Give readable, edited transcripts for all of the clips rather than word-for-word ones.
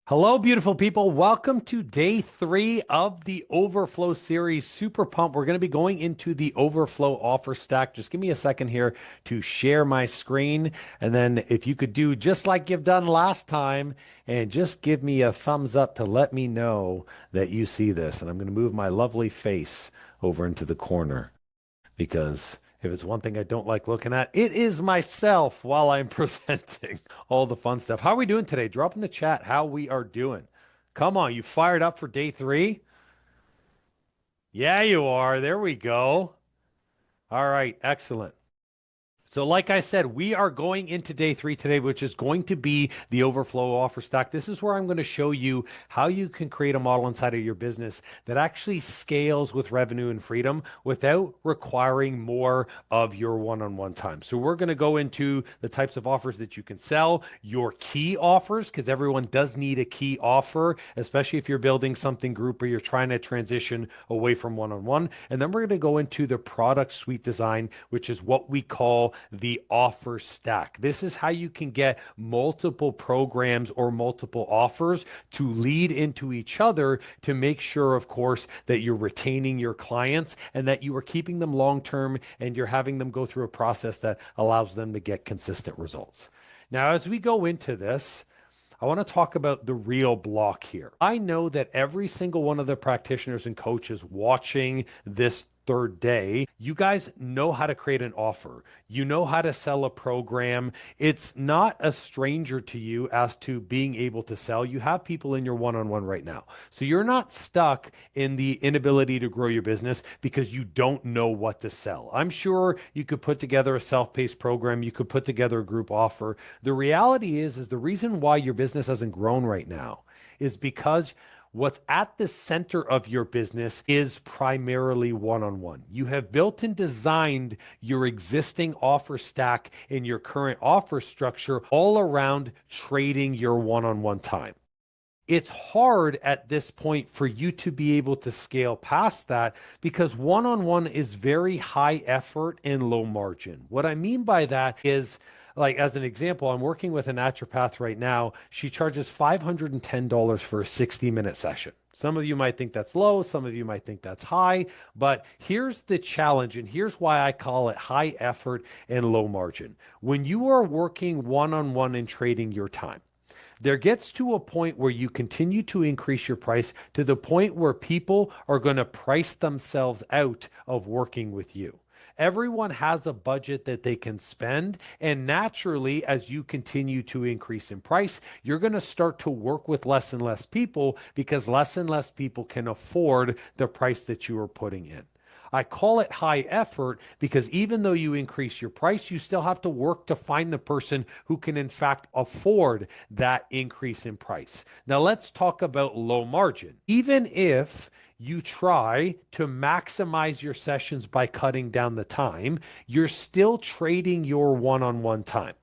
Hello, beautiful people. Welcome to day 3 of the Overflow Series. Super pumped. We're going to be going into the Overflow Offer stack. Just give me a second here to share my screen. And then if you could do just like you've done last time and just give me a thumbs up to let me know that you see this. And I'm going to move my lovely face over into the corner because if it's one thing I don't like looking at, it is myself while I'm presenting all the fun stuff. How are we doing today? Drop in the chat how we are doing. Come on, you fired up for day 3? Yeah, you are. There we go. All right, excellent. So, like I said, we are going into day 3 today, which is going to be the Overflow Offer Stack. This is where I'm going to show you how you can create a model inside of your business that actually scales with revenue and freedom without requiring more of your one-on-one time. So, we're going to go into the types of offers that you can sell, your key offers, because everyone does need a key offer, especially if you're building something group or you're trying to transition away from one-on-one. And then we're going to go into the product suite design, which is what we call the offer stack. This is how you can get multiple programs or multiple offers to lead into each other to make sure, of course, that you're retaining your clients and that you are keeping them long term and you're having them go through a process that allows them to get consistent results. Now, as we go into this, I want to talk about the real block here. I know that every single one of the practitioners and coaches watching this third day, you guys know how to create an offer. You know how to sell a program. It's not a stranger to you as to being able to sell. You have people in your one-on-one right now. So you're not stuck in the inability to grow your business because you don't know what to sell. I'm sure you could put together a self-paced program. You could put together a group offer. The reality is the reason why your business hasn't grown right now is because what's at the center of your business is primarily one on one. You have built and designed your existing offer stack in your current offer structure all around trading your one on one time. It's hard at this point for you to be able to scale past that because one on one is very high effort and low margin. What I mean by that is, like, as an example, I'm working with a naturopath right now. She charges $510 for a 60-minute session. Some of you might think that's low, some of you might think that's high, but here's the challenge, and here's why I call it high effort and low margin. When you are working one on one and trading your time, there gets to a point where you continue to increase your price to the point where people are going to price themselves out of working with you. Everyone has a budget that they can spend. And naturally, as you continue to increase in price, you're going to start to work with less and less people because less and less people can afford the price that you are putting in. I call it high effort because even though you increase your price, you still have to work to find the person who can, in fact, afford that increase in price. Now, let's talk about low margin. Even if you try to maximize your sessions by cutting down the time, you're still trading your one on one time.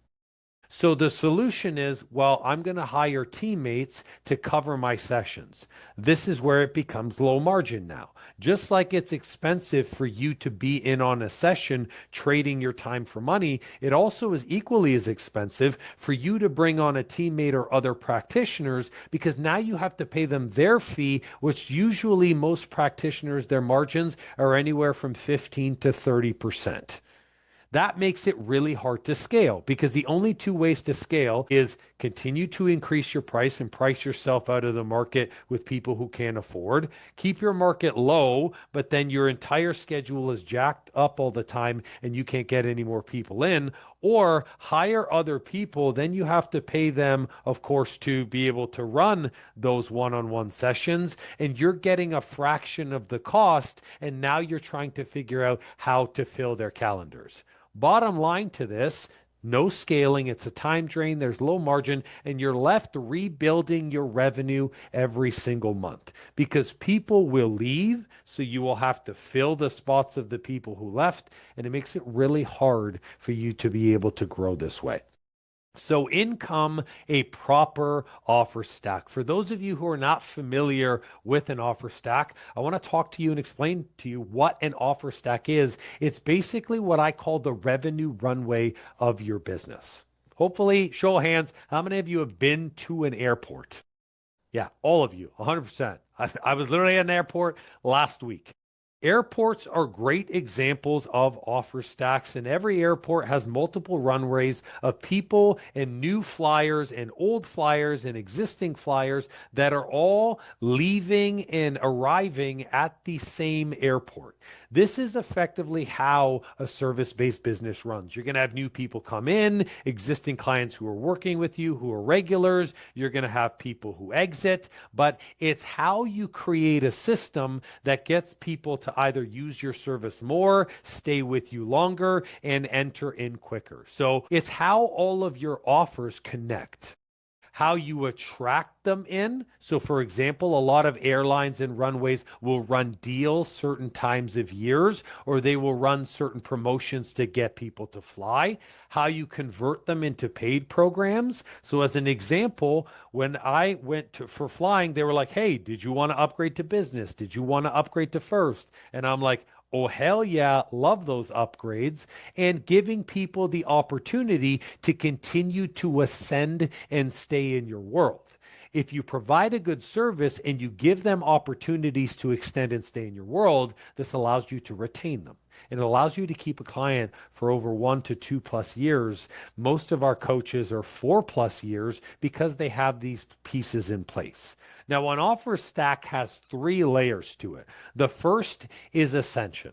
So the solution is, well, I'm going to hire teammates to cover my sessions. This is where it becomes low margin now. Just like it's expensive for you to be in on a session trading your time for money, it also is equally as expensive for you to bring on a teammate or other practitioners because now you have to pay them their fee, which usually most practitioners, their margins are anywhere from 15 to 30%. That makes it really hard to scale because the only two ways to scale is continue to increase your price and price yourself out of the market with people who can't afford. Keep your market low, but then your entire schedule is jacked up all the time and you can't get any more people in. Or hire other people, then you have to pay them, of course, to be able to run those one on one sessions. And you're getting a fraction of the cost. And now you're trying to figure out how to fill their calendars. Bottom line to this, no scaling. It's a time drain. There's low margin, and you're left rebuilding your revenue every single month because people will leave. So you will have to fill the spots of the people who left, and it makes it really hard for you to be able to grow this way. So in come a proper offer stack. For those of you who are not familiar with an offer stack, I want to talk to you and explain to you what an offer stack is. It's basically what I call the revenue runway of your business. Hopefully, show of hands, how many of you have been to an airport? Yeah, all of you, 100%. I was literally at an airport last week. Airports are great examples of offer stacks, and every airport has multiple runways of people and new flyers and old flyers and existing flyers that are all leaving and arriving at the same airport. This is effectively how a service based business runs. You're going to have new people come in, existing clients who are working with you, who are regulars. You're going to have people who exit, but it's how you create a system that gets people to either use your service more, stay with you longer, and enter in quicker. So it's how all of your offers connect, how you attract them in. So, for example, a lot of airlines and runways will run deals certain times of years, or they will run certain promotions to get people to fly. How you convert them into paid programs. So, as an example, when I went for flying, they were like, "Hey, did you want to upgrade to business? Did you want to upgrade to first?" And I'm like, oh, hell yeah, love those upgrades, and giving people the opportunity to continue to ascend and stay in your world. If you provide a good service and you give them opportunities to extend and stay in your world, this allows you to retain them. It allows you to keep a client for over 1 to 2 plus years. Most of our coaches are 4 plus years because they have these pieces in place. Now, an offer stack has 3 layers to it. The first is Ascension.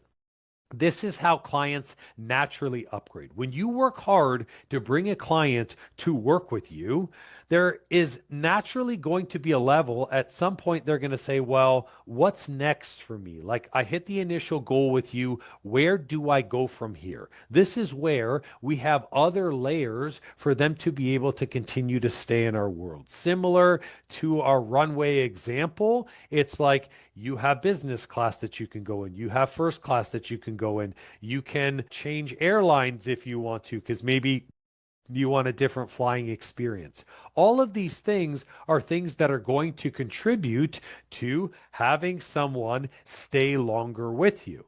This is how clients naturally upgrade. When you work hard to bring a client to work with you, there is naturally going to be a level at some point they're going to say, well, what's next for me? Like, I hit the initial goal with you. Where do I go from here? This is where we have other layers for them to be able to continue to stay in our world. Similar to our runway example, it's like you have business class that you can go in, you have first class that you can go in, you can change airlines if you want to, because maybe you want a different flying experience. All of these things are things that are going to contribute to having someone stay longer with you.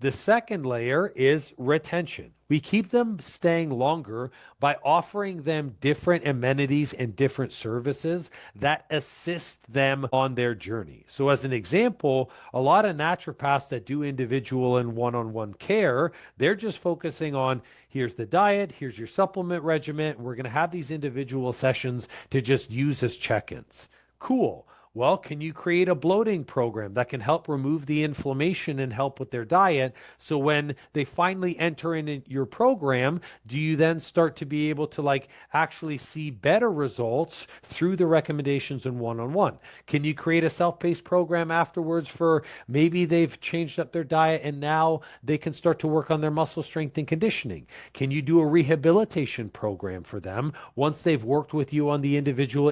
The second layer is retention. We keep them staying longer by offering them different amenities and different services that assist them on their journey. So, as an example, a lot of naturopaths that do individual and one on one care, they're just focusing on here's the diet, here's your supplement regimen. We're going to have these individual sessions to just use as check ins. Cool. Well, can you create a bloating program that can help remove the inflammation and help with their diet? So when they finally enter in your program, do you then start to be able to like actually see better results through the recommendations in one-on-one? Can you create a self-paced program afterwards for maybe they've changed up their diet and now they can start to work on their muscle strength and conditioning? Can you do a rehabilitation program for them once they've worked with you on the individual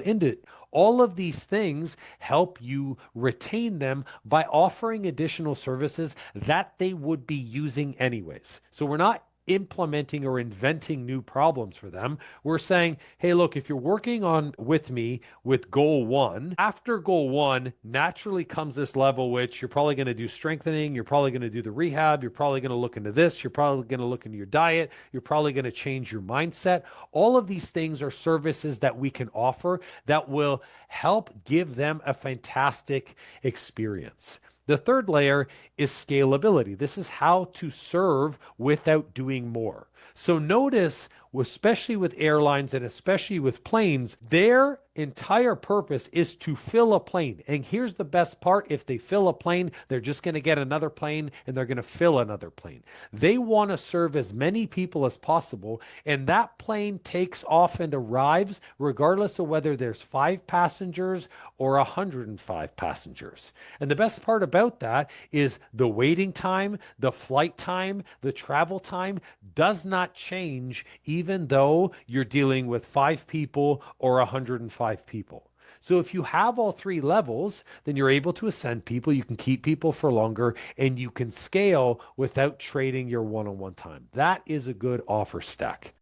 all of these things help you retain them by offering additional services that they would be using anyways. So we're not implementing or inventing new problems for them. We're saying, hey, look, if you're working on with me with goal one, after goal one naturally comes this level, which you're probably going to do strengthening, you're probably going to do the rehab, you're probably going to look into this, you're probably going to look into your diet, you're probably going to change your mindset. All of these things are services that we can offer that will help give them a fantastic experience. The third layer is scalability. This is how to serve without doing more. So notice, especially with airlines and especially with planes, their entire purpose is to fill a plane. And here's the best part. If they fill a plane, they're just going to get another plane and they're going to fill another plane. They want to serve as many people as possible. And that plane takes off and arrives regardless of whether there's 5 passengers or 105 passengers. And the best part about that is the waiting time, the flight time, the travel time does not change even though you're dealing with 5 people or 105 people. So if you have all 3 levels, then you're able to ascend people, you can keep people for longer, and you can scale without trading your one-on-one time. That is a good offer stack.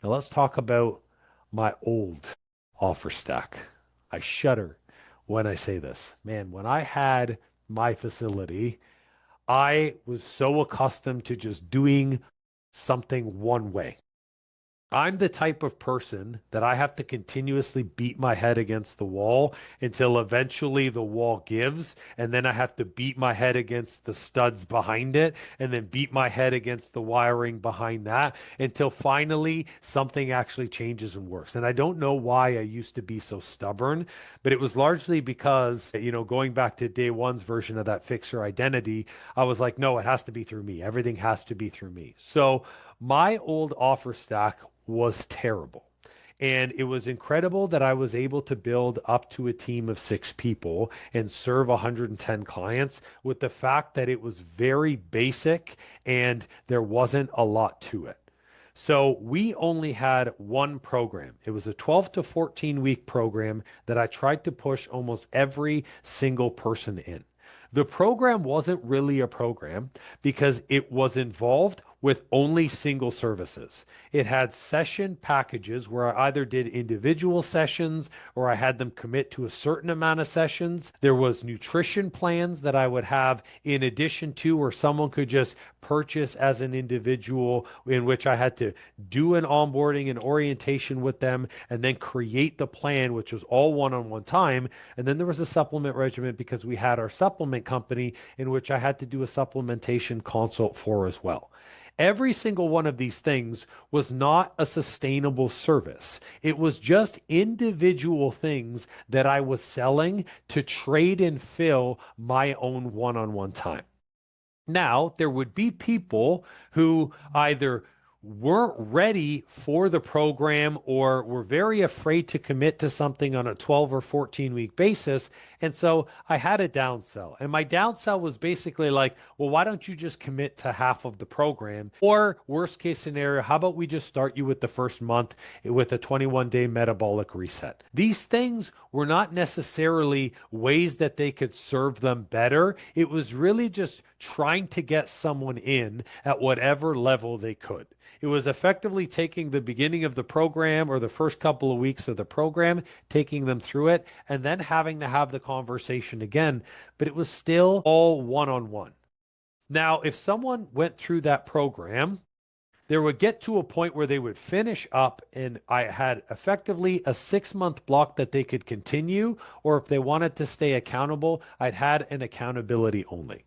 Now let's talk about my old offer stack. I shudder when I say this. Man, when I had my facility, I was so accustomed to just doing something one way. I'm the type of person that I have to continuously beat my head against the wall until eventually the wall gives. And then I have to beat my head against the studs behind it and then beat my head against the wiring behind that until finally something actually changes and works. And I don't know why I used to be so stubborn, but it was largely because, going back to day one's version of that fixer identity, I was like, no, it has to be through me. Everything has to be through me. So, my old offer stack was terrible. And it was incredible that I was able to build up to a team of 6 people and serve 110 clients with the fact that it was very basic and there wasn't a lot to it. So we only had one program. It was a 12 to 14 week program that I tried to push almost every single person in. The program wasn't really a program because it was involved with only single services. It had session packages where I either did individual sessions or I had them commit to a certain amount of sessions. There was nutrition plans that I would have in addition to where someone could just purchase as an individual in which I had to do an onboarding and orientation with them and then create the plan, which was all one-on-one time. And then there was a supplement regimen because we had our supplement company in which I had to do a supplementation consult for as well. Every single one of these things was not a sustainable service. It was just individual things that I was selling to trade and fill my own one-on-one time. Now, there would be people who either weren't ready for the program or were very afraid to commit to something on a 12 or 14 week basis. And so I had a downsell. And my downsell was basically like, well, why don't you just commit to half of the program? Or worst case scenario, how about we just start you with the first month with a 21-day metabolic reset? These things were not necessarily ways that they could serve them better. It was really just trying to get someone in at whatever level they could. It was effectively taking the beginning of the program or the first couple of weeks of the program, taking them through it, and then having to have the conversation again. But it was still all one-on-one. Now, if someone went through that program, there would get to a point where they would finish up, and I had effectively a 6 month block that they could continue, or if they wanted to stay accountable, I'd had an accountability only.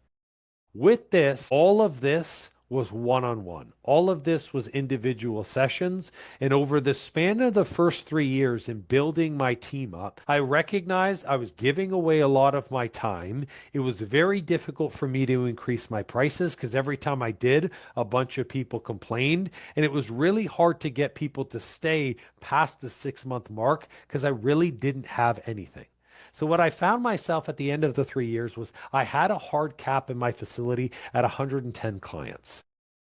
With this, all of this was one-on-one. All of this was individual sessions. And over the span of the first 3 years in building my team up, I recognized I was giving away a lot of my time. It was very difficult for me to increase my prices because every time I did, a bunch of people complained. And it was really hard to get people to stay past the 6 month mark because I really didn't have anything. So what I found myself at the end of the 3 years was I had a hard cap in my facility at 110 clients.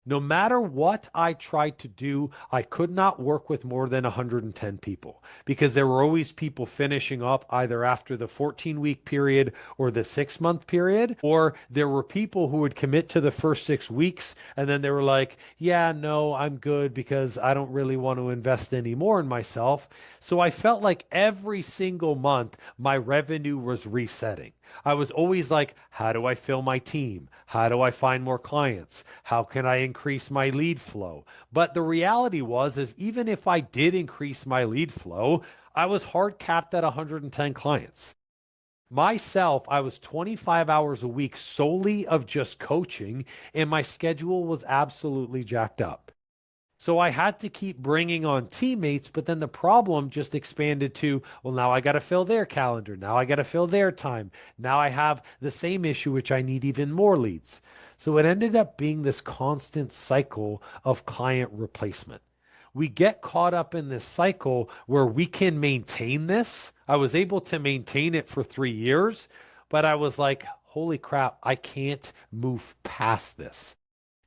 No matter what I tried to do, I could not work with more than 110 people because there were always people finishing up either after the 14-week period or the 6 month period, or there were people who would commit to the first 6 weeks and then they were like, yeah, no, I'm good because I don't really want to invest any more in myself. So I felt like every single month my revenue was resetting. I was always like, how do I fill my team? How do I find more clients? How can I increase my lead flow? But the reality is even if I did increase my lead flow, I was hard capped at 110 clients. Myself, I was 25 hours a week solely of just coaching, and my schedule was absolutely jacked up. So I had to keep bringing on teammates, but then the problem just expanded to, well, now I got to fill their calendar. Now I got to fill their time. Now I have the same issue, which I need even more leads. So it ended up being this constant cycle of client replacement. We get caught up in this cycle where we can maintain this. I was able to maintain it for 3 years, but I was like, holy crap, I can't move past this.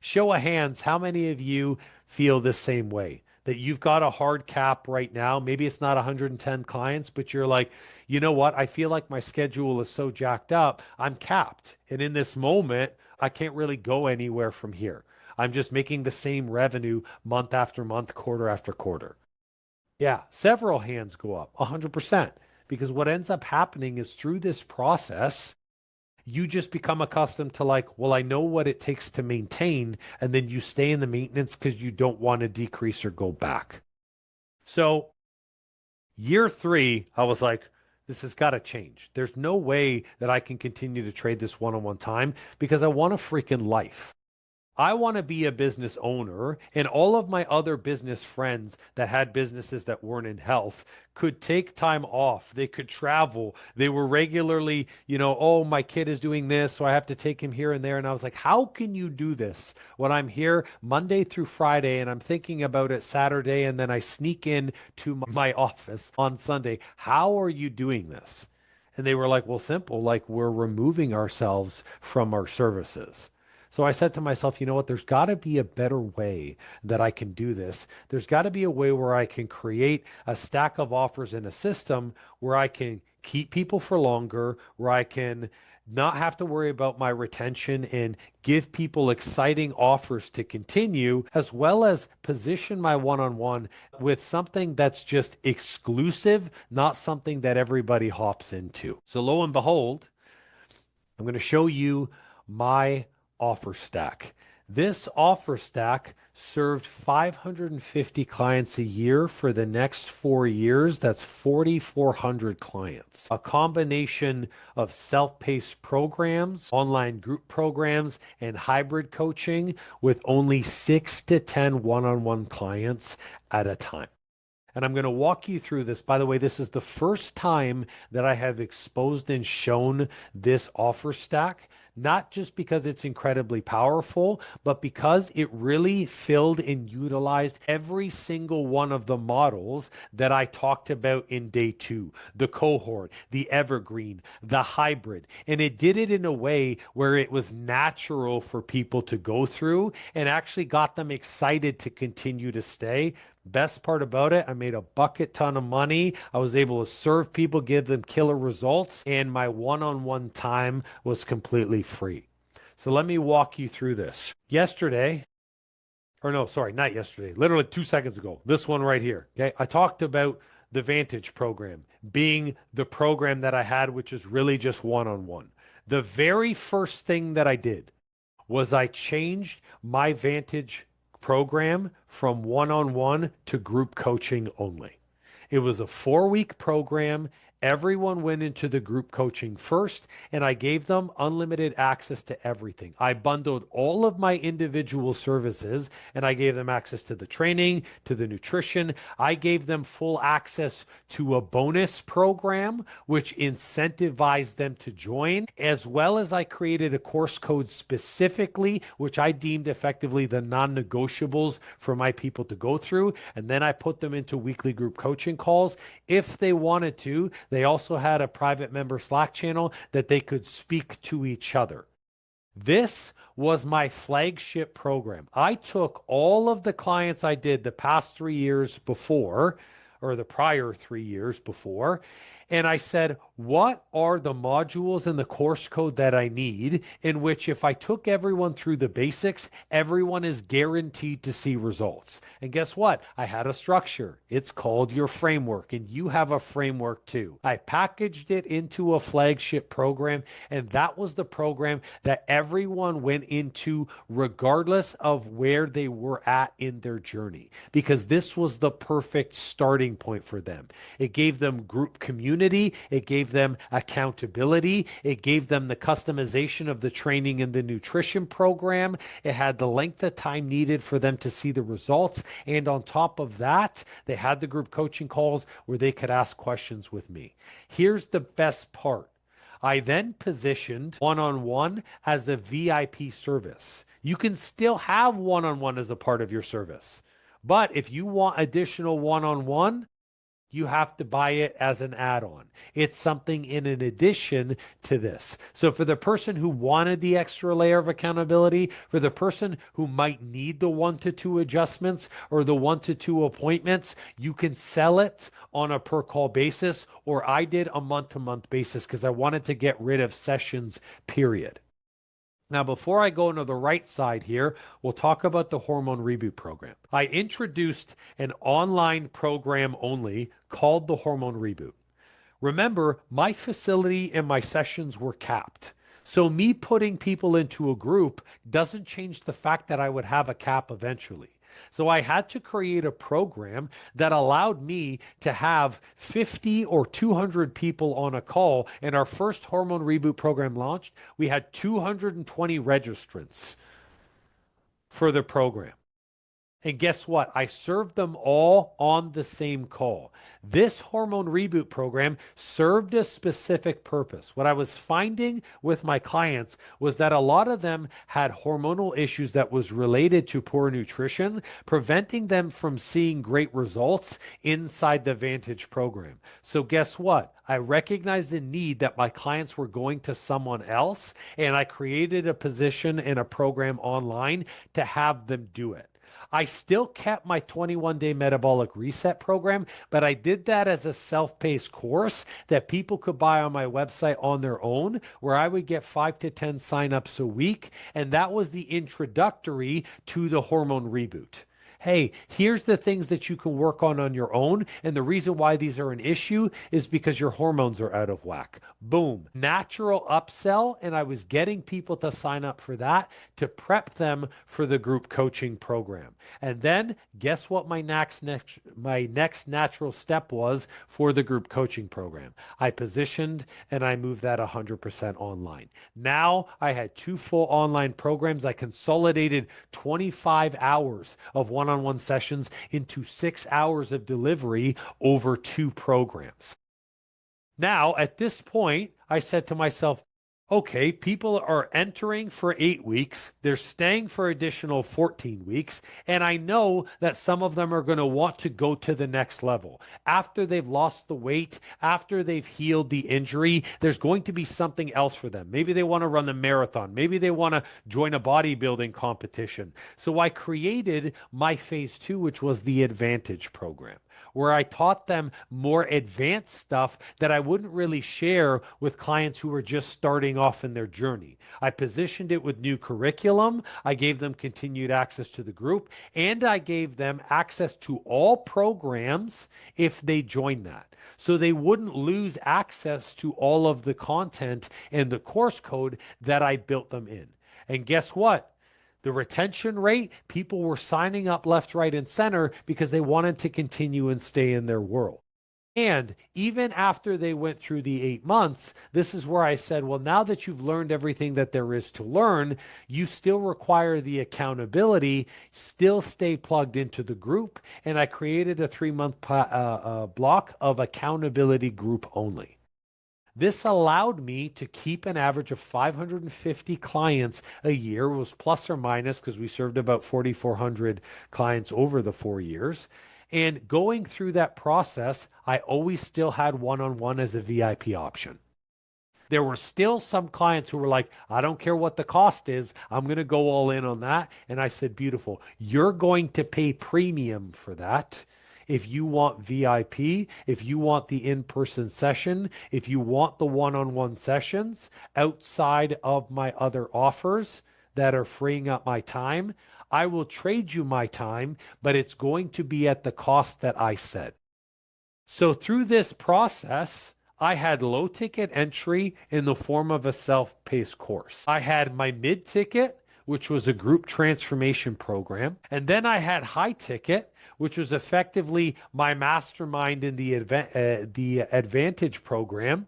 Show of hands, how many of you feel the same way? That you've got a hard cap right now. Maybe it's not 110 clients, but you're like, you know what? I feel like my schedule is so jacked up. I'm capped. And in this moment, I can't really go anywhere from here. I'm just making the same revenue month after month, quarter after quarter. Yeah, several hands go up, 100%. Because what ends up happening is through this process, you just become accustomed to like, well, I know what it takes to maintain, and then you stay in the maintenance because you don't want to decrease or go back. So year three, I was like, this has got to change. There's no way that I can continue to trade this one-on-one time because I want a freaking life. I want to be a business owner, and all of my other business friends that had businesses that weren't in health could take time off. They could travel. They were regularly, oh, my kid is doing this, so I have to take him here and there. And I was like, how can you do this when I'm here Monday through Friday and I'm thinking about it Saturday and then I sneak in to my office on Sunday? How are you doing this? And they were like, well, simple, like we're removing ourselves from our services. So I said to myself, you know what? There's got to be a better way that I can do this. There's got to be a way where I can create a stack of offers in a system where I can keep people for longer, where I can not have to worry about my retention and give people exciting offers to continue, as well as position my one-on-one with something that's just exclusive, not something that everybody hops into. So lo and behold, I'm going to show you my offer stack. This offer stack served 550 clients a year for the next 4 years. That's 4,400 clients. A combination of self-paced programs, online group programs, and hybrid coaching with only 6 to 10 one-on-one clients at a time. And I'm going to walk you through this. By the way, this is the first time that I have exposed and shown this offer stack, not just because it's incredibly powerful, but because it really filled and utilized every single one of the models that I talked about in day two, the cohort, the evergreen, the hybrid. And it did it in a way where it was natural for people to go through and actually got them excited to continue to stay. Best part about it, I made a bucket ton of money. I was able to serve people, give them killer results, and my one-on-one time was completely free. So let me walk you through this. Yesterday, or no, sorry, not yesterday, literally 2 seconds ago, this one right here. Okay. I talked about the Vantage program being the program that I had, which is really just one-on-one. The very first thing that I did was I changed my Vantage program from one-on-one to group coaching only. It was a 4-week program. Everyone went into the group coaching first, and I gave them unlimited access to everything. I bundled all of my individual services, and I gave them access to the training, to the nutrition. I gave them full access to a bonus program, which incentivized them to join, as well as I created a course code specifically, which I deemed effectively the non-negotiables for my people to go through. And then I put them into weekly group coaching calls. If they wanted to, they also had a private member Slack channel that they could speak to each other. This was my flagship program. I took all of the clients I did the past 3 years before, or the prior 3 years before, and I said, what are the modules in the course code that I need, in which if I took everyone through the basics, everyone is guaranteed to see results. And guess what? I had a structure. It's called your framework, and you have a framework too. I packaged it into a flagship program, and that was the program that everyone went into regardless of where they were at in their journey, because this was the perfect starting point for them. It gave them group community. It gave them accountability. It gave them the customization of the training and the nutrition program. It had the length of time needed for them to see the results. And on top of that, they had the group coaching calls where they could ask questions with me. Here's the best part. I then positioned one-on-one as a VIP service. You can still have one-on-one as a part of your service. But if you want additional one-on-one, you have to buy it as an add-on. It's something in an addition to this. So for the person who wanted the extra layer of accountability, for the person who might need the 1 to 2 adjustments or the 1 to 2 appointments, you can sell it on a per call basis, or I did a month-to-month basis because I wanted to get rid of sessions, period. Now, before I go into the right side here, we'll talk about the Hormone Reboot program. I introduced an online program only called the Hormone Reboot. Remember, my facility and my sessions were capped. So me putting people into a group doesn't change the fact that I would have a cap eventually. So I had to create a program that allowed me to have 50 or 200 people on a call. And our first hormone reboot program launched, we had 220 registrants for the program. And guess what? I served them all on the same call. This hormone reboot program served a specific purpose. What I was finding with my clients was that a lot of them had hormonal issues that was related to poor nutrition, preventing them from seeing great results inside the Vantage program. So guess what? I recognized the need that my clients were going to someone else, and I created a position in a program online to have them do it. I still kept my 21-day metabolic reset program, but I did that as a self-paced course that people could buy on my website on their own, where I would get 5 to 10 signups a week. And that was the introductory to the hormone reboot. Hey, here's the things that you can work on your own. And the reason why these are an issue is because your hormones are out of whack. Boom. Natural upsell. And I was getting people to sign up for that to prep them for the group coaching program. And then guess what my next natural step was for the group coaching program? I positioned and I moved that 100% online. Now I had 2 full online programs. I consolidated 25 hours of one-on-one sessions into 6 hours of delivery over 2 programs. Now, at this point, I said to myself, okay, people are entering for 8 weeks. They're staying for additional 14 weeks. And I know that some of them are going to want to go to the next level. After they've lost the weight, after they've healed the injury, there's going to be something else for them. Maybe they want to run the marathon. Maybe they want to join a bodybuilding competition. So I created my phase 2, which was the Advantage program, where I taught them more advanced stuff that I wouldn't really share with clients who were just starting off in their journey. I positioned it with new curriculum. I gave them continued access to the group, and I gave them access to all programs if they joined that. So they wouldn't lose access to all of the content and the course code that I built them in. And guess what? The retention rate, people were signing up left, right, and center because they wanted to continue and stay in their world. And even after they went through the 8 months, this is where I said, well, now that you've learned everything that there is to learn, you still require the accountability, still stay plugged into the group. And I created a 3-month block of accountability group only. This allowed me to keep an average of 550 clients a year. It was plus or minus because we served about 4,400 clients over the 4 years. And going through that process, I always still had one-on-one as a VIP option. There were still some clients who were like, I don't care what the cost is. I'm going to go all in on that. And I said, beautiful. You're going to pay premium for that. If you want VIP, if you want the in-person session, if you want the one-on-one sessions outside of my other offers that are freeing up my time, I will trade you my time, but it's going to be at the cost that I said. So through this process, I had low ticket entry in the form of a self-paced course. I had my mid ticket, which was a group transformation program. And then I had high ticket, which was effectively my mastermind in the Advantage program.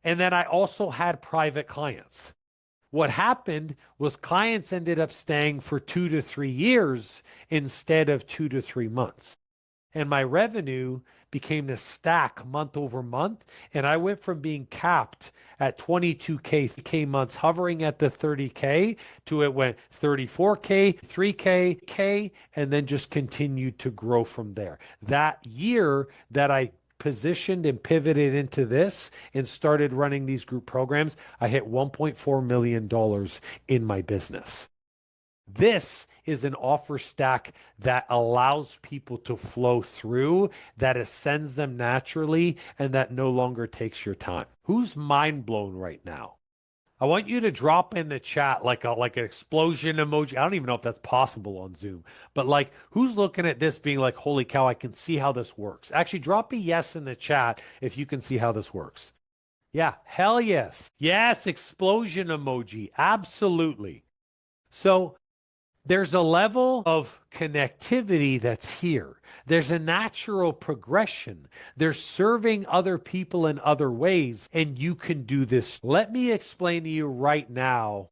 And then I also had private clients. What happened was clients ended up staying for 2 to 3 years instead of 2 to 3 months. And my revenue became to stack month over month. And I went from being capped at 22K months, hovering at the 30K, to it went 34K, 3K, K, and then just continued to grow from there. That year that I positioned and pivoted into this and started running these group programs, I hit $1.4 million in my business. This is an offer stack that allows people to flow through, that ascends them naturally, and that no longer takes your time. Who's mind blown right now? I want you to drop in the chat like an explosion emoji. I don't even know if that's possible on Zoom, but like, who's looking at this being like, holy cow, I can see how this works. Actually, drop a yes in the chat if you can see how this works. Yeah, hell yes. Yes, explosion emoji. Absolutely. So There's a level of connectivity that's here. There's a natural progression. There's serving other people in other ways, and you can do this. Let me explain to you right now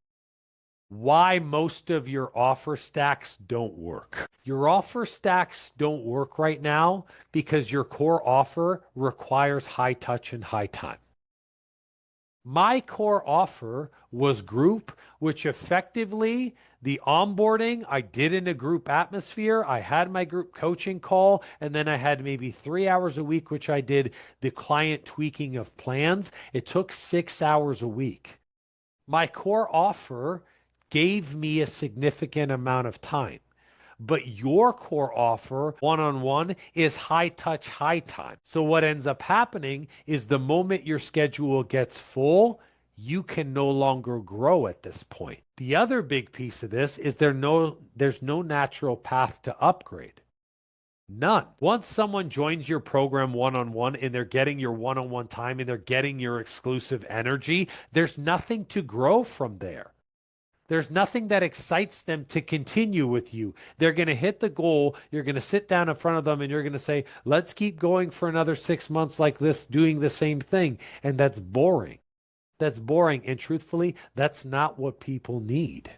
why most of your offer stacks don't work. Your offer stacks don't work right now because your core offer requires high touch and high time. My core offer was group, which effectively the onboarding I did in a group atmosphere. I had my group coaching call, and then I had maybe 3 hours a week, which I did the client tweaking of plans. It took 6 hours a week. My core offer gave me a significant amount of time. But your core offer one-on-one is high touch, high time. So what ends up happening is the moment your schedule gets full, you can no longer grow at this point. The other big piece of this is there's no natural path to upgrade. None. Once someone joins your program one-on-one and they're getting your one-on-one time and they're getting your exclusive energy, there's nothing to grow from there. There's nothing that excites them to continue with you. They're going to hit the goal. You're going to sit down in front of them and you're going to say, let's keep going for another 6 months like this, doing the same thing. And that's boring. That's boring. And truthfully, that's not what people need.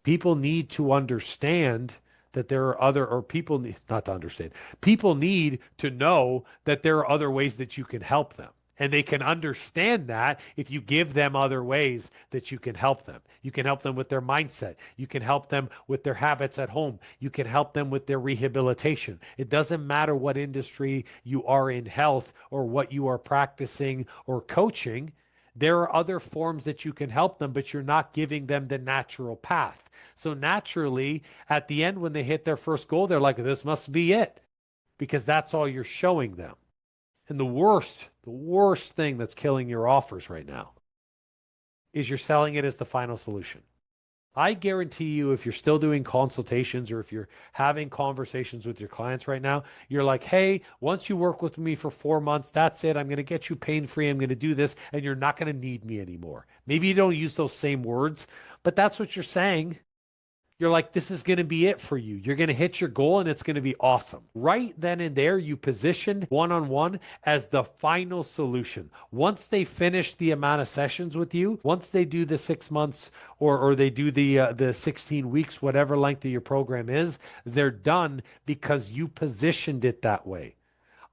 People need to understand that there are other, or people need not to understand. People need to know that there are other ways that you can help them. And they can understand that if you give them other ways that you can help them. You can help them with their mindset. You can help them with their habits at home. You can help them with their rehabilitation. It doesn't matter what industry you are in health or what you are practicing or coaching. There are other forms that you can help them, but you're not giving them the natural path. So naturally, at the end, when they hit their first goal, they're like, this must be it, because that's all you're showing them. And the worst thing that's killing your offers right now is you're selling it as the final solution. I guarantee you, if you're still doing consultations or if you're having conversations with your clients right now, you're like, hey, once you work with me for 4 months, that's it. I'm going to get you pain-free. I'm going to do this, and you're not going to need me anymore. Maybe you don't use those same words, but that's what you're saying. You're like, this is going to be it for you. You're going to hit your goal and it's going to be awesome. Right then and there, you positioned one-on-one as the final solution. Once they finish the amount of sessions with you, once they do the 6 months or they do the 16 weeks, whatever length of your program is, they're done because you positioned it that way.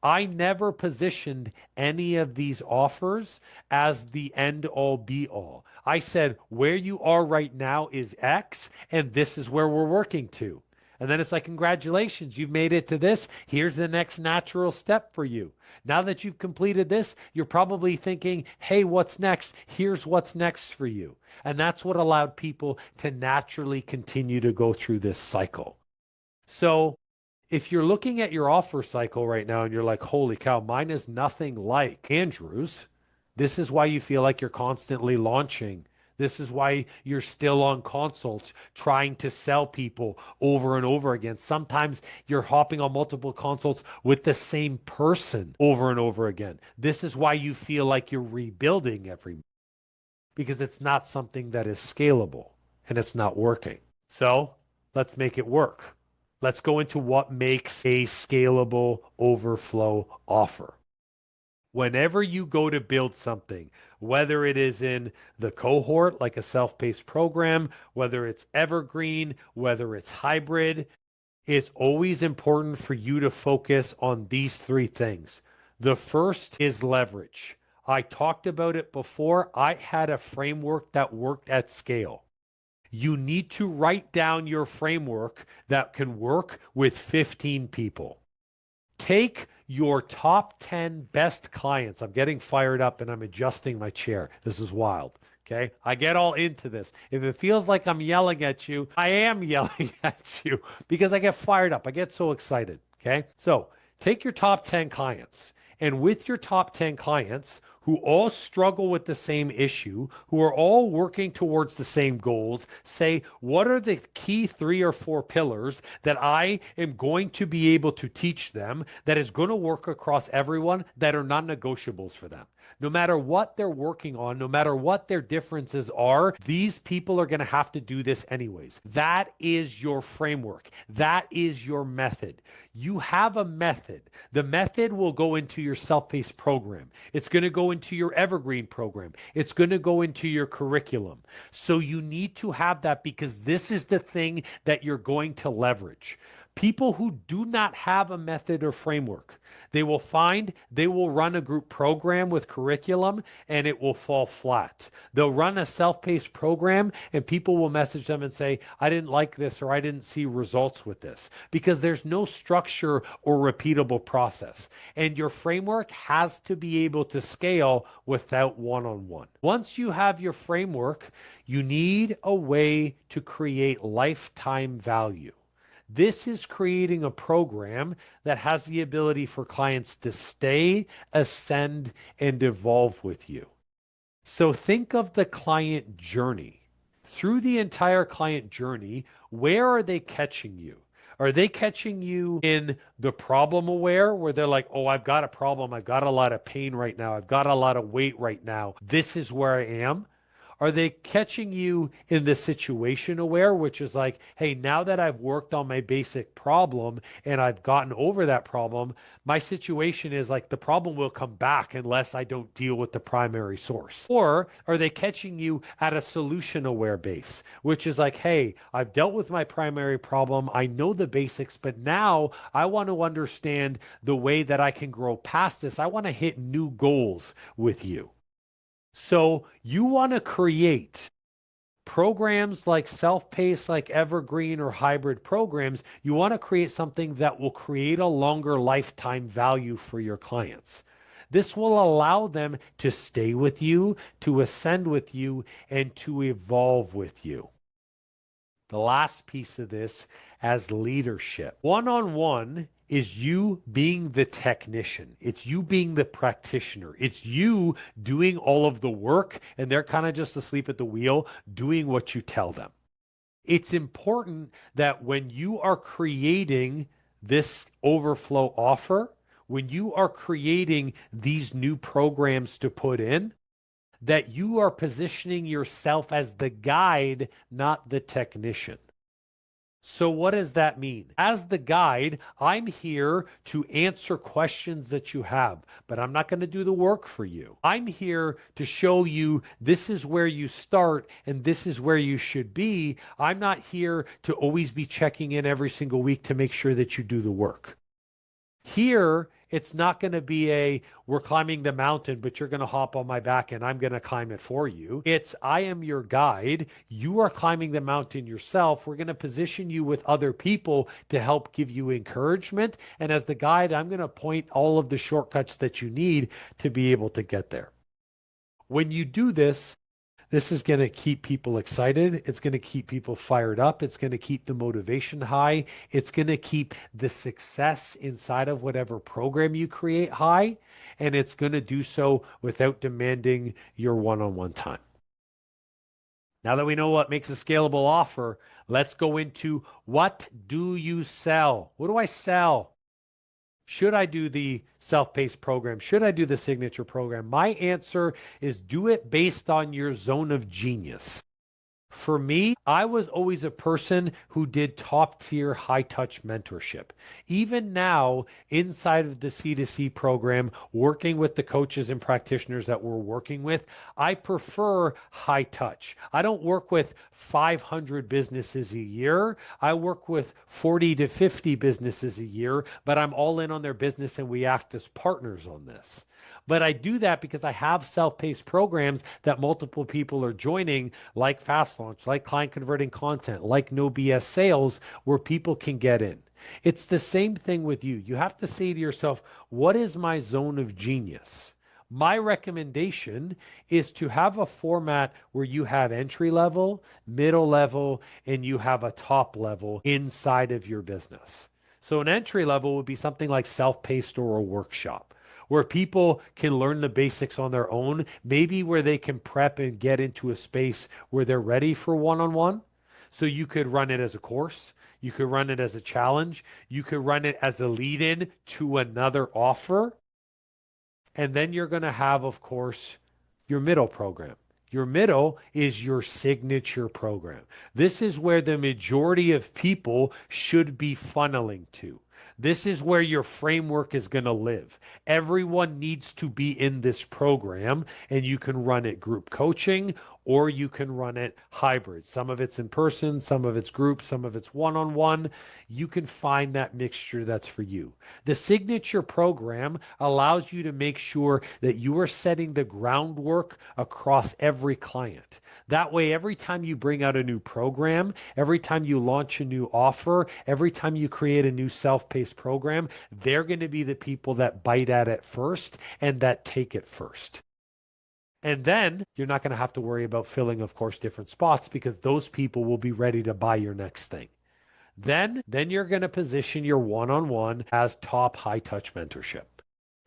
I never positioned any of these offers as the end all be all. I said, where you are right now is X, and this is where we're working to. And then it's like, congratulations, you've made it to this. Here's the next natural step for you. Now that you've completed this, you're probably thinking, hey, what's next? Here's what's next for you. And that's what allowed people to naturally continue to go through this cycle. So if you're looking at your offer cycle right now and you're like, holy cow, mine is nothing like Andrew's, this is why you feel like you're constantly launching. This is why you're still on consults trying to sell people over and over again. Sometimes you're hopping on multiple consults with the same person over and over again. This is why you feel like you're rebuilding every month, because it's not something that is scalable and it's not working. So let's make it work. Let's go into what makes a scalable overflow offer. Whenever you go to build something, whether it is in the cohort, like a self-paced program, whether it's evergreen, whether it's hybrid, it's always important for you to focus on these 3 things. The first is leverage. I talked about it before. I had a framework that worked at scale. You need to write down your framework that can work with 15 people. Take your top 10 best clients. I'm getting fired up and I'm adjusting my chair. This is wild. Okay. I get all into this. If it feels like I'm yelling at you, I am yelling at you because I get fired up. I get so excited. Okay. So take your top 10 clients, and with your top 10 clients who all struggle with the same issue, who are all working towards the same goals, say, what are the key 3 or 4 pillars that I am going to be able to teach them that is going to work across everyone that are non-negotiables for them? No matter what they're working on, no matter what their differences are, these people are going to have to do this anyways. That is your framework. That is your method. You have a method. The method will go into your self-paced program. It's going to go into your evergreen program. It's going to go into your curriculum. So you need to have that because this is the thing that you're going to leverage. People who do not have a method or framework, they will run a group program with curriculum and it will fall flat. They'll run a self-paced program and people will message them and say, I didn't like this or I didn't see results with this because there's no structure or repeatable process. And your framework has to be able to scale without one-on-one. Once you have your framework, you need a way to create lifetime value. This is creating a program that has the ability for clients to stay, ascend, and evolve with you. So think of the client journey. Through the entire client journey, where are they catching you? Are they catching you in the problem aware where they're like, oh, I've got a problem. I've got a lot of pain right now. I've got a lot of weight right now. This is where I am. Are they catching you in the situation aware, which is like, hey, now that I've worked on my basic problem and I've gotten over that problem, my situation is like the problem will come back unless I don't deal with the primary source? Or are they catching you at a solution aware base, which is like, hey, I've dealt with my primary problem. I know the basics, but now I want to understand the way that I can grow past this. I want to hit new goals with you. So you want to create programs like self-paced, like evergreen or hybrid programs. You want to create something that will create a longer lifetime value for your clients. This will allow them to stay with you, to ascend with you, and to evolve with you. The last piece of this as leadership. One-on-one is you being the technician. It's you being the practitioner. It's you doing all of the work and they're kind of just asleep at the wheel doing what you tell them. It's important that when you are creating this overflow offer, when you are creating these new programs to put in, that you are positioning yourself as the guide, not the technician. So what does that mean? As the guide, I'm here to answer questions that you have, but I'm not going to do the work for you. I'm here to show you this is where you start and this is where you should be. I'm not here to always be checking in every single week to make sure that you do the work. Here, it's not going to be we're climbing the mountain, but you're going to hop on my back and I'm going to climb it for you. It's, I am your guide. You are climbing the mountain yourself. We're going to position you with other people to help give you encouragement. And as the guide, I'm going to point all of the shortcuts that you need to be able to get there. When you do this, this is going to keep people excited. It's going to keep people fired up. It's going to keep the motivation high. It's going to keep the success inside of whatever program you create high. And it's going to do so without demanding your one-on-one time. Now that we know what makes a scalable offer, let's go into what do you sell? What do I sell? Should I do the self-paced program? Should I do the signature program? My answer is do it based on your zone of genius. For me, I was always a person who did top tier, high touch mentorship. Even now, inside of the C2C program, working with the coaches and practitioners that we're working with, I prefer high touch. I don't work with 500 businesses a year. I work with 40 to 50 businesses a year, but I'm all in on their business and we act as partners on this. But I do that because I have self-paced programs that multiple people are joining, like Fast Launch, like Client Converting Content, like No BS Sales, where people can get in. It's the same thing with you. You have to say to yourself, what is my zone of genius? My recommendation is to have a format where you have entry level, middle level, and you have a top level inside of your business. So an entry level would be something like self-paced or a workshop, where people can learn the basics on their own, maybe where they can prep and get into a space where they're ready for one-on-one. So you could run it as a course. You could run it as a challenge. You could run it as a lead-in to another offer. And then you're going to have, of course, your middle program. Your middle is your signature program. This is where the majority of people should be funneling to. This is where your framework is going to live. Everyone needs to be in this program, and you can run it group coaching or you can run it hybrid. Some of it's in person, some of it's group, some of it's one on one. You can find that mixture that's for you. The signature program allows you to make sure that you are setting the groundwork across every client. That way, every time you bring out a new program, every time you launch a new offer, every time you create a new self-paced program, they're going to be the people that bite at it first and that take it first. And then you're not going to have to worry about filling, of course, different spots because those people will be ready to buy your next thing. Then you're going to position your one-on-one as top high-touch mentorship.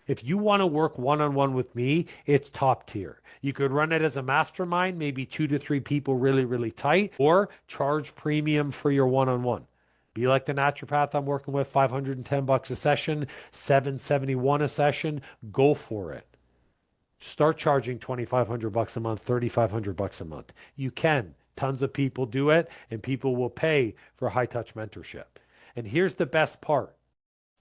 If you want to work one-on-one with me, it's top tier. You could run it as a mastermind, maybe 2 to 3 people really, really tight, or charge premium for your one-on-one. Be like the naturopath I'm working with, $510 a session, $771 a session. Go for it. Start charging $2,500 a month, $3,500 a month. You can. Tons of people do it, and people will pay for high touch mentorship. And here's the best part.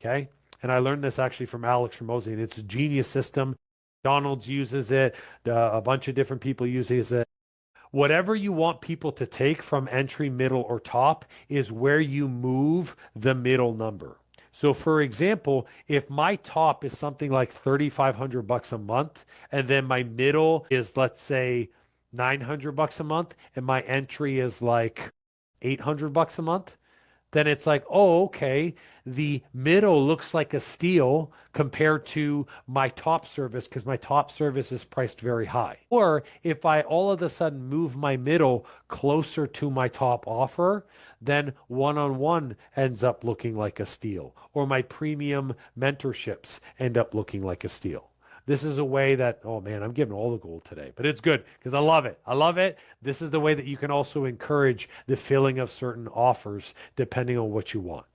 Okay. And I learned this actually from Alex Ramosi, and it's a genius system. McDonald's uses it. A bunch of different people use it. Whatever you want people to take from entry, middle, or top is where you move the middle number. So for example, if my top is something like $3,500 a month, and then my middle is, let's say, $900 a month, and my entry is like $800 a month, then it's like, oh, okay, the middle looks like a steal compared to my top service because my top service is priced very high. Or if I all of a sudden move my middle closer to my top offer, then one-on-one ends up looking like a steal, or my premium mentorships end up looking like a steal. This is a way that, oh man, I'm giving all the gold today, but it's good because I love it. I love it. This is the way that you can also encourage the filling of certain offers depending on what you want.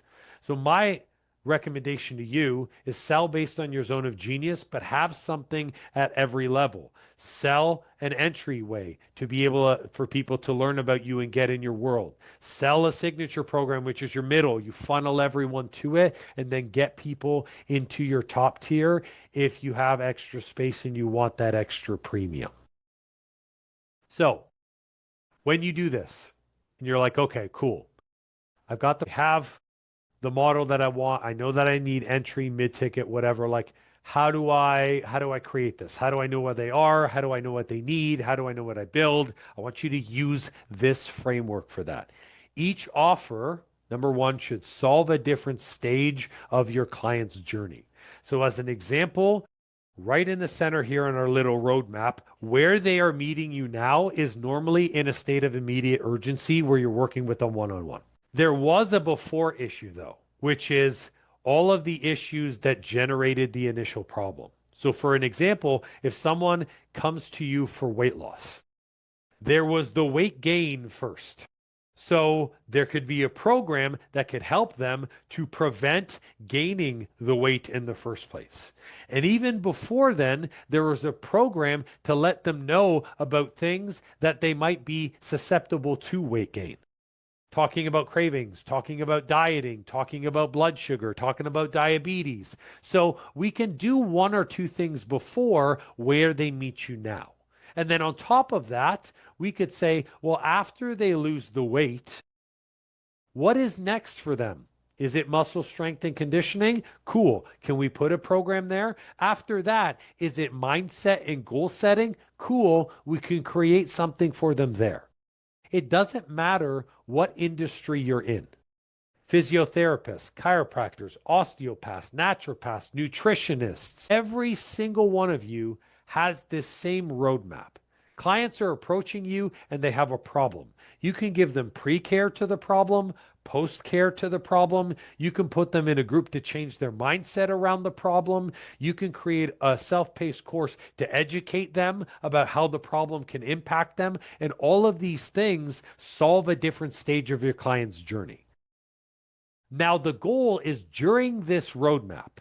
So my recommendation to you is sell based on your zone of genius, but have something at every level. Sell an entryway to be able for people to learn about you and get in your world. Sell a signature program, which is your middle. You funnel everyone to it and then get people into your top tier if you have extra space and you want that extra premium. So when you do this and you're like, okay, cool. I've got to have the model that I want. I know that I need entry, mid-ticket, whatever. Like, how do I create this? How do I know where they are? How do I know what they need? How do I know what I build? I want you to use this framework for that. Each offer, number one, should solve a different stage of your client's journey. So as an example, right in the center here on our little roadmap, where they are meeting you now is normally in a state of immediate urgency where you're working with them one-on-one. There was a before issue, though, which is all of the issues that generated the initial problem. So, for an example, if someone comes to you for weight loss, there was the weight gain first. So, there could be a program that could help them to prevent gaining the weight in the first place. And even before then, there was a program to let them know about things that they might be susceptible to weight gain. Talking about cravings, talking about dieting, talking about blood sugar, talking about diabetes. So we can do one or two things before where they meet you now. And then on top of that, we could say, well, after they lose the weight, what is next for them? Is it muscle strength and conditioning? Cool. Can we put a program there? After that, is it mindset and goal setting? Cool. We can create something for them there. It doesn't matter what industry you're in. Physiotherapists, chiropractors, osteopaths, naturopaths, nutritionists, every single one of you has this same roadmap. Clients are approaching you and they have a problem. You can give them pre-care to the problem, post-care to the problem. You can put them in a group to change their mindset around the problem. You can create a self-paced course to educate them about how the problem can impact them. And all of these things solve a different stage of your client's journey. Now, the goal is during this roadmap,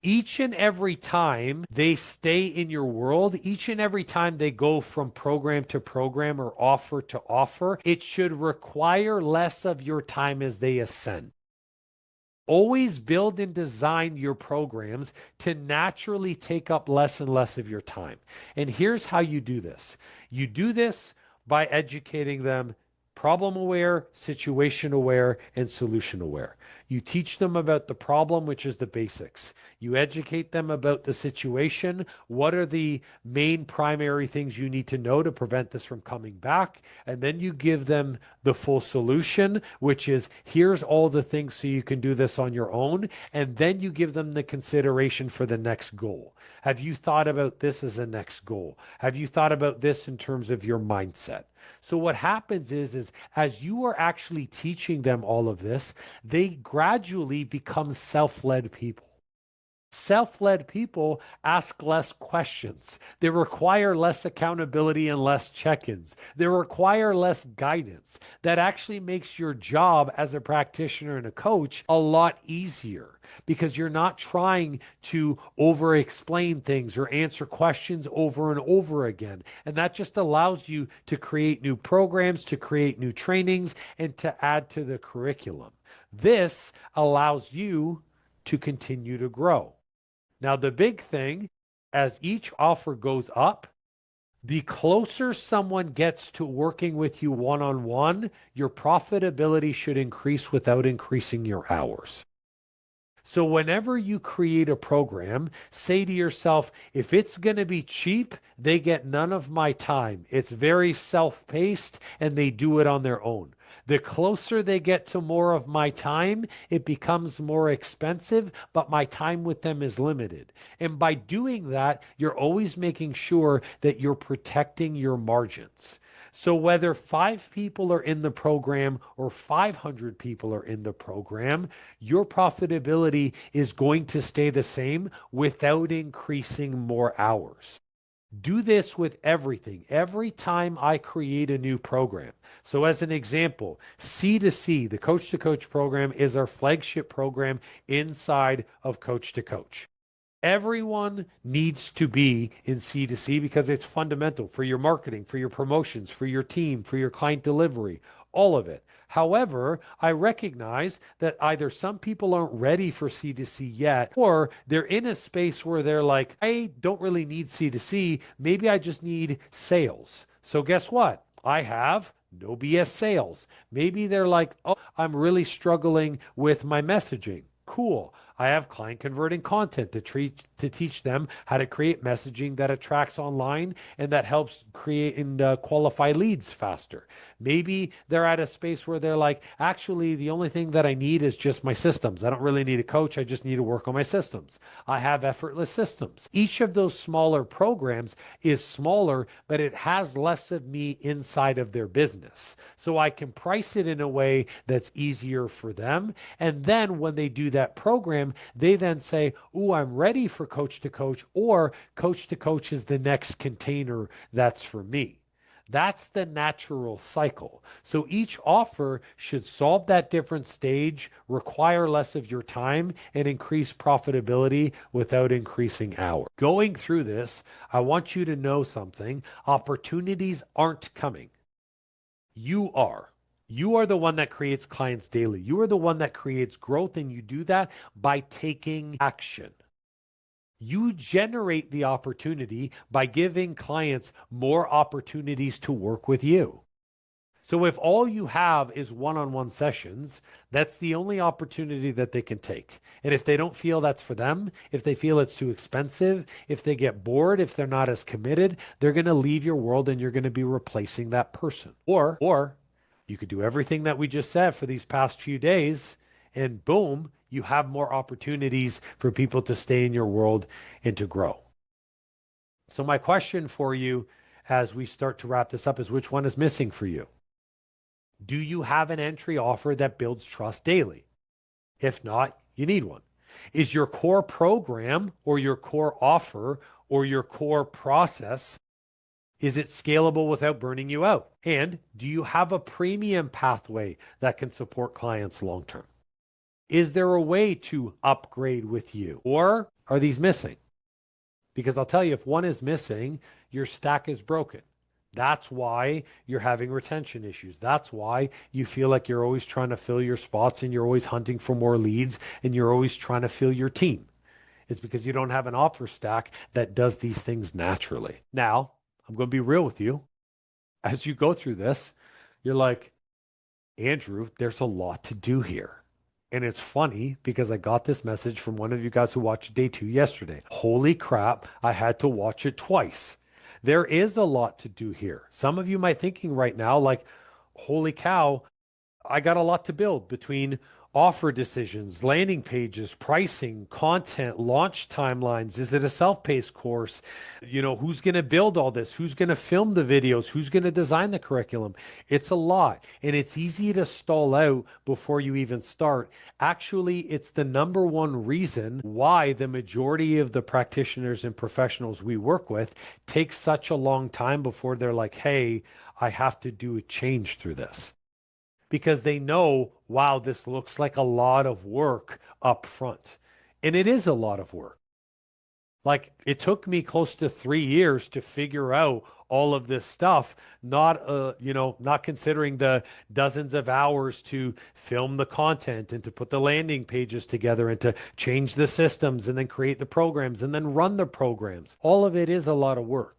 Each and every time they stay in your world, each and every time they go from program to program or offer to offer, it should require less of your time as they ascend. Always build and design your programs to naturally take up less and less of your time. And here's how you do this. You do this by educating them problem aware, situation aware, and solution aware. You teach them about the problem, which is the basics. You educate them about the situation. What are the main primary things you need to know to prevent this from coming back? And then you give them the full solution, which is here's all the things so you can do this on your own. And then you give them the consideration for the next goal. Have you thought about this as a next goal? Have you thought about this in terms of your mindset? So what happens is as you are actually teaching them all of this, they gradually become self-led people. Self-led people ask less questions. They require less accountability and less check-ins. They require less guidance. That actually makes your job as a practitioner and a coach a lot easier because you're not trying to over-explain things or answer questions over and over again. And that just allows you to create new programs, to create new trainings, and to add to the curriculum. This allows you to continue to grow. Now, the big thing, as each offer goes up, the closer someone gets to working with you one-on-one, your profitability should increase without increasing your hours. So whenever you create a program, say to yourself, if it's going to be cheap, they get none of my time. It's very self-paced and they do it on their own. The closer they get to more of my time, it becomes more expensive, but my time with them is limited. And by doing that, you're always making sure that you're protecting your margins. So whether 5 people are in the program or 500 people are in the program, your profitability is going to stay the same without increasing more hours. Do this with everything. Every time I create a new program. So as an example, C2C, the Coach to Coach program, is our flagship program inside of Coach to Coach. Everyone needs to be in C2C because it's fundamental for your marketing, for your promotions, for your team, for your client delivery, all of it. However, I recognize that either some people aren't ready for C2C yet, or they're in a space where they're like, I don't really need C2C. Maybe I just need sales. So guess what? I have no BS sales. Maybe they're like, oh, I'm really struggling with my messaging. Cool. I have client converting content to teach them how to create messaging that attracts online and that helps create and qualify leads faster. Maybe they're at a space where they're like, actually, the only thing that I need is just my systems. I don't really need a coach. I just need to work on my systems. I have effortless systems. Each of those smaller programs is smaller, but it has less of me inside of their business. So I can price it in a way that's easier for them. And then when they do that program, they then say, "Ooh, I'm ready for Coach to Coach," or Coach to Coach is the next container that's for me. That's the natural cycle. So each offer should solve that different stage, require less of your time, and increase profitability without increasing hours. Going through this, I want you to know something. Opportunities aren't coming. You are. You are the one that creates clients daily. You are the one that creates growth, and you do that by taking action. You generate the opportunity by giving clients more opportunities to work with you. So if all you have is one-on-one sessions, that's the only opportunity that they can take. And if they don't feel that's for them, if they feel it's too expensive, if they get bored, if they're not as committed, they're going to leave your world and you're going to be replacing that person. Or you could do everything that we just said for these past few days and boom, you have more opportunities for people to stay in your world and to grow. So my question for you as we start to wrap this up is, which one is missing for you? Do you have an entry offer that builds trust daily? If not, you need one. Is your core program or your core offer or your core process, is it scalable without burning you out? And do you have a premium pathway that can support clients long term? Is there a way to upgrade with you? Or are these missing? Because I'll tell you, if one is missing, your stack is broken. That's why you're having retention issues. That's why you feel like you're always trying to fill your spots and you're always hunting for more leads and you're always trying to fill your team. It's because you don't have an offer stack that does these things naturally. Now, I'm going to be real with you. As you go through this, you're like, Andrew, there's a lot to do here. And it's funny because I got this message from one of you guys who watched day 2 yesterday. Holy crap, I had to watch it twice. There is a lot to do here. Some of you might thinking right now, like, holy cow, I got a lot to build between offer decisions, landing pages, pricing, content, launch timelines. Is it a self-paced course? Who's going to build all this? Who's going to film the videos? Who's going to design the curriculum? It's a lot, and it's easy to stall out before you even start. Actually, it's the number one reason why the majority of the practitioners and professionals we work with take such a long time before they're like, hey, I have to do a change through this. Because they know, wow, this looks like a lot of work up front. And it is a lot of work. Like, it took me close to 3 years to figure out all of this stuff, not considering the dozens of hours to film the content and to put the landing pages together and to change the systems and then create the programs and then run the programs. All of it is a lot of work.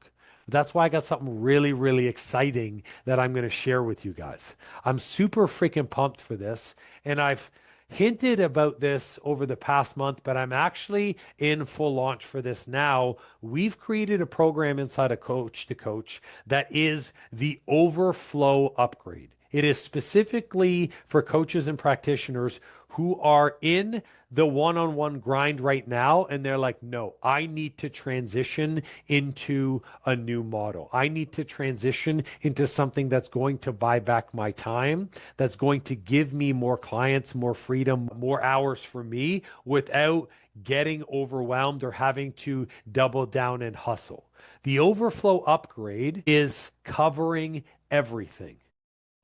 That's why I got something really, really exciting that I'm going to share with you guys. I'm super freaking pumped for this. And I've hinted about this over the past month, but I'm actually in full launch for this now. We've created a program inside of Coach to Coach that is the Overflow Upgrade. It is specifically for coaches and practitioners who are in the one-on-one grind right now and they're like, no, I need to transition into a new model. I need to transition into something that's going to buy back my time, that's going to give me more clients, more freedom, more hours for me without getting overwhelmed or having to double down and hustle. The Overflow Upgrade is covering everything.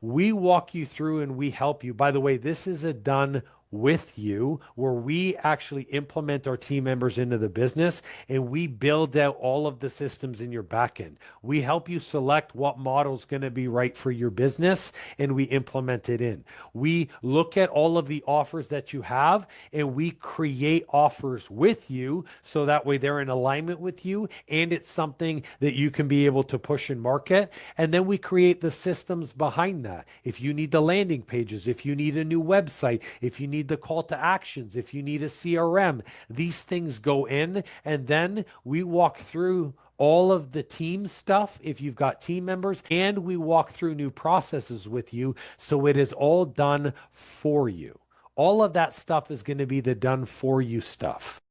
We walk you through and we help you. By the way, this is a done with you where we actually implement our team members into the business and we build out all of the systems in your backend. We help you select what model is going to be right for your business and we implement it in. We look at all of the offers that you have and we create offers with you so that way they're in alignment with you and it's something that you can be able to push and market. And then we create the systems behind that. If you need the landing pages, if you need a new website, if you need the call to actions, if you need a CRM, these things go in. And then we walk through all of the team stuff if you've got team members, and we walk through new processes with you. So it is all done for you. All of that stuff is going to be the done for you stuff.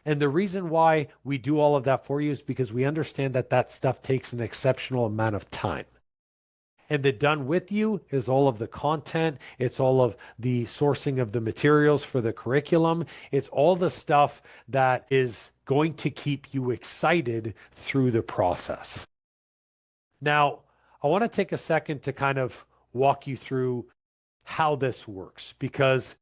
And the reason why we do all of that for you is because we understand that that stuff takes an exceptional amount of time. And the done with you is all of the content. It's all of the sourcing of the materials for the curriculum. It's all the stuff that is going to keep you excited through the process. Now, I want to take a second to kind of walk you through how this works, because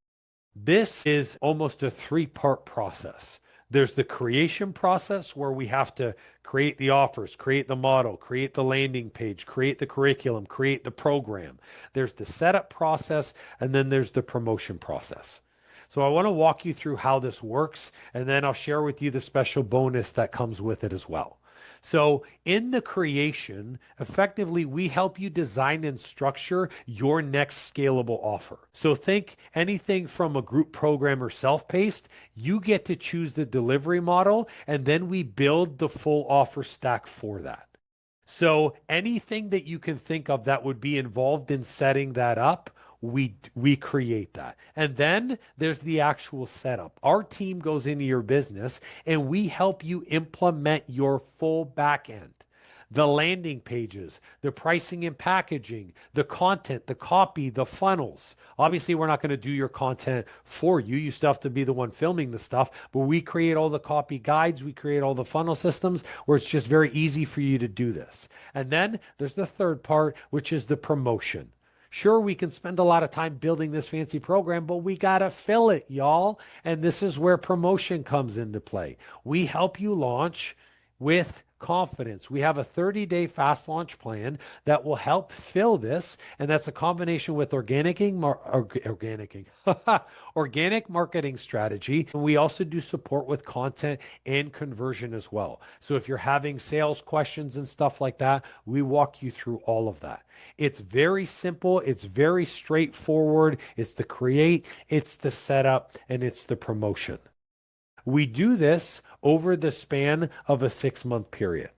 this is almost a 3-part process. There's the creation process where we have to create the offers, create the model, create the landing page, create the curriculum, create the program. There's the setup process, and then there's the promotion process. So I want to walk you through how this works, and then I'll share with you the special bonus that comes with it as well. So in the creation, effectively, we help you design and structure your next scalable offer. So think anything from a group program or self-paced, you get to choose the delivery model, and then we build the full offer stack for that. So anything that you can think of that would be involved in setting that up, we create that. And then there's the actual setup. Our team goes into your business and we help you implement your full backend. The landing pages, the pricing and packaging, the content, the copy, the funnels. Obviously, we're not going to do your content for you. You still have to be the one filming the stuff, but we create all the copy guides. We create all the funnel systems where it's just very easy for you to do this. And then there's the third part, which is the promotion. Sure, we can spend a lot of time building this fancy program, but we got to fill it, y'all. And this is where promotion comes into play. We help you launch with confidence. We have a 30-day fast launch plan that will help fill this, and that's a combination with organic marketing strategy. And we also do support with content and conversion as well. So if you're having sales questions and stuff like that, we walk you through all of that. It's very simple, it's very straightforward. It's the create, it's the setup, and it's the promotion. We do this over the span of a 6-month period.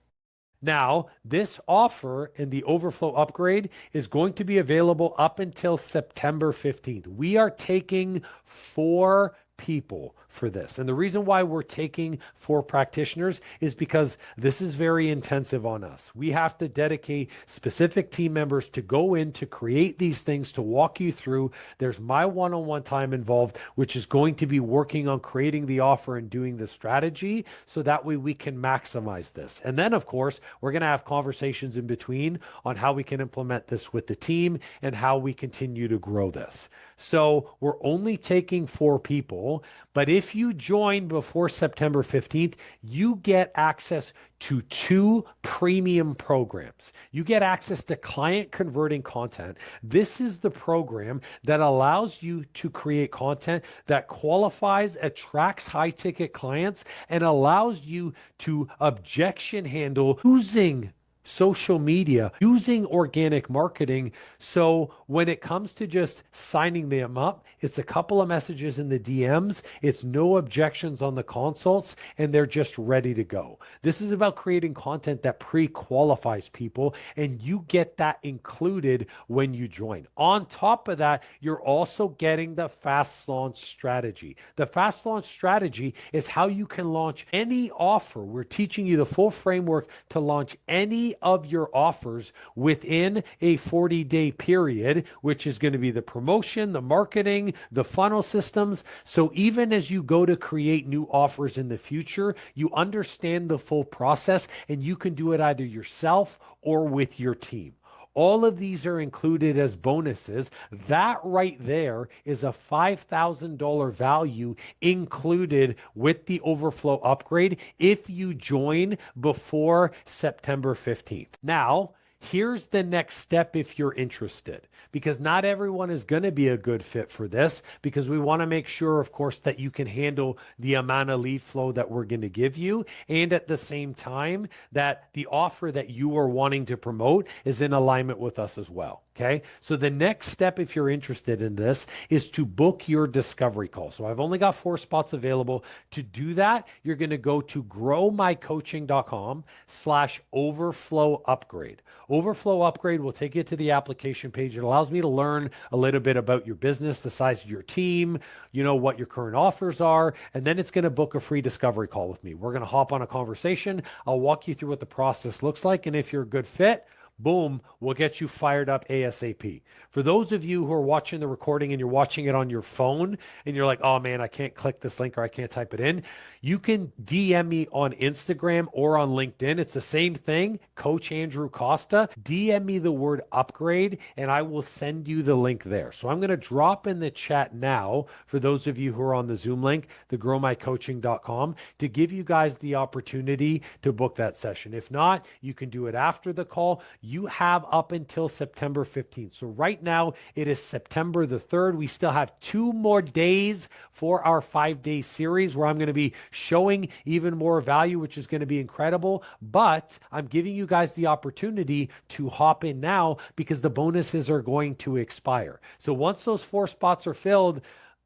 Now, this offer in the Overflow upgrade is going to be available up until September 15th. We are taking 4 people for this. And the reason why we're taking 4 practitioners is because this is very intensive on us. We have to dedicate specific team members to go in to create these things, to walk you through. There's my one-on-one time involved, which is going to be working on creating the offer and doing the strategy so that way we can maximize this. And then, of course, we're going to have conversations in between on how we can implement this with the team and how we continue to grow this. So we're only taking 4 people, but if you join before September 15th, you get access to 2 premium programs. You get access to client converting content. This is the program that allows you to create content that qualifies, attracts high ticket clients, and allows you to objection handle using social media, using organic marketing. So when it comes to just signing them up, it's a couple of messages in the DMs, it's no objections on the consults, and they're just ready to go. This is about creating content that pre-qualifies people, and you get that included when you join. On top of that, you're also getting the fast launch strategy. The fast launch strategy is how you can launch any offer. We're teaching you the full framework to launch any of your offers within a 40-day period, which is going to be the promotion, the marketing, the funnel systems. So even as you go to create new offers in the future, you understand the full process and you can do it either yourself or with your team. All of these are included as bonuses. That right there is a $5,000 value included with the Overflow upgrade if you join before September 15th. Now, here's the next step if you're interested, because not everyone is going to be a good fit for this, because we want to make sure, of course, that you can handle the amount of lead flow that we're going to give you. And at the same time, that the offer that you are wanting to promote is in alignment with us as well. Okay. So the next step, if you're interested in this, is to book your discovery call. So I've only got 4 spots available. To do that, you're going to go to growmycoaching.com/overflow upgrade. Overflow upgrade will take you to the application page. It allows me to learn a little bit about your business, the size of your team, what your current offers are, and then it's going to book a free discovery call with me. We're going to hop on a conversation. I'll walk you through what the process looks like, and if you're a good fit, boom, we'll get you fired up ASAP. For those of you who are watching the recording and you're watching it on your phone and you're like, oh man, I can't click this link or I can't type it in, you can DM me on Instagram or on LinkedIn. It's the same thing, Coach Andrew Costa. DM me the word upgrade and I will send you the link there. So I'm going to drop in the chat now for those of you who are on the Zoom link, the growmycoaching.com, to give you guys the opportunity to book that session. If not, you can do it after the call. You have up until September 15th. So right now it is September the 3rd. We still have 2 more days for our 5-day series where I'm going to be showing even more value, which is going to be incredible. But I'm giving you guys the opportunity to hop in now because the bonuses are going to expire. So once those 4 spots are filled,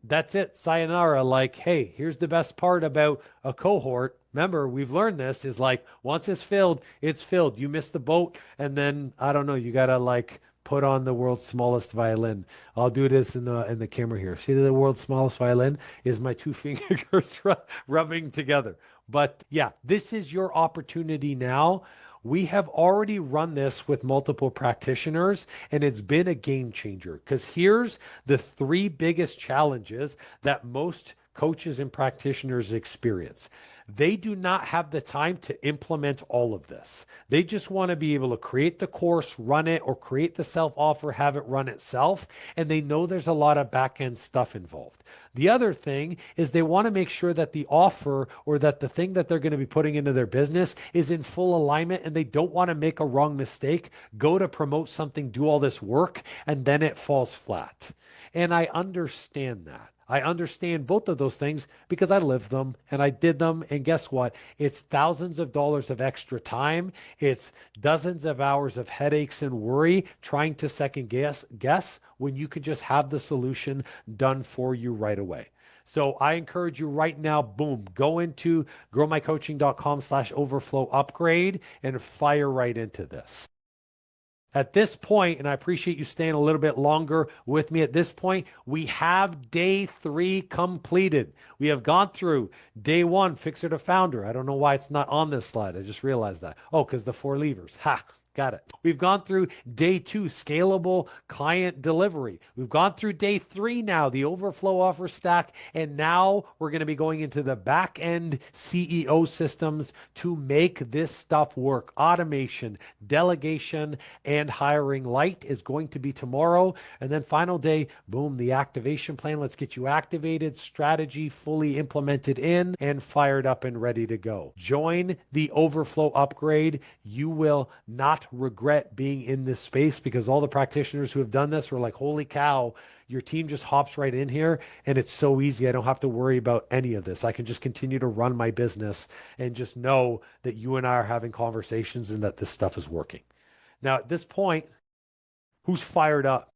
that's it. Sayonara. Like, hey, here's the best part about a cohort. Remember, we've learned this is like, once it's filled, it's filled. You miss the boat. And then, I don't know, you got to put on the world's smallest violin. I'll do this in the camera here. See, the world's smallest violin is my 2 fingers rubbing together. But yeah, this is your opportunity now. We have already run this with multiple practitioners, and it's been a game changer, because here's the 3 biggest challenges that most coaches and practitioners experience. They do not have the time to implement all of this. They just want to be able to create the course, run it, or create the self offer, have it run itself. And they know there's a lot of back end stuff involved. The other thing is they want to make sure that the offer or that the thing that they're going to be putting into their business is in full alignment, and they don't want to make a wrong mistake, go to promote something, do all this work, and then it falls flat. And I understand that. I understand both of those things because I lived them and I did them. And guess what? It's thousands of dollars of extra time. It's dozens of hours of headaches and worry trying to second guess when you could just have the solution done for you right away. So I encourage you right now, boom, go into growmycoaching.com/overflow upgrade and fire right into this. At this point, and I appreciate you staying a little bit longer with me at this point, we have day 3 completed. We have gone through day 1, fixer to founder. I don't know why it's not on this slide. I just realized that. Oh, because the 4 levers. Ha! Got it. We've gone through day 2, scalable client delivery. We've gone through day 3 now, the overflow offer stack. And now we're going to be going into the back end CEO systems to make this stuff work. Automation, delegation, and hiring light is going to be tomorrow. And then final day, boom, the activation plan. Let's get you activated, strategy fully implemented in and fired up and ready to go. Join the overflow upgrade. You will not regret being in this space, because all the practitioners who have done this were like, holy cow, your team just hops right in here and it's so easy. I don't have to worry about any of this. I can just continue to run my business and just know that you and I are having conversations and that this stuff is working. Now, at this point, who's fired up?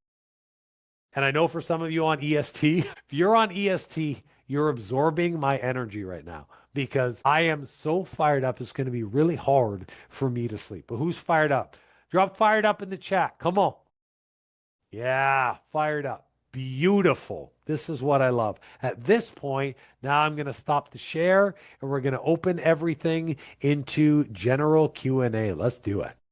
And I know for some of you on EST, if you're on EST, you're absorbing my energy right now because I am so fired up. It's going to be really hard for me to sleep. But who's fired up? Drop fired up in the chat. Come on. Yeah, fired up. Beautiful. This is what I love. At this point, now I'm going to stop the share and we're going to open everything into general Q&A. Let's do it.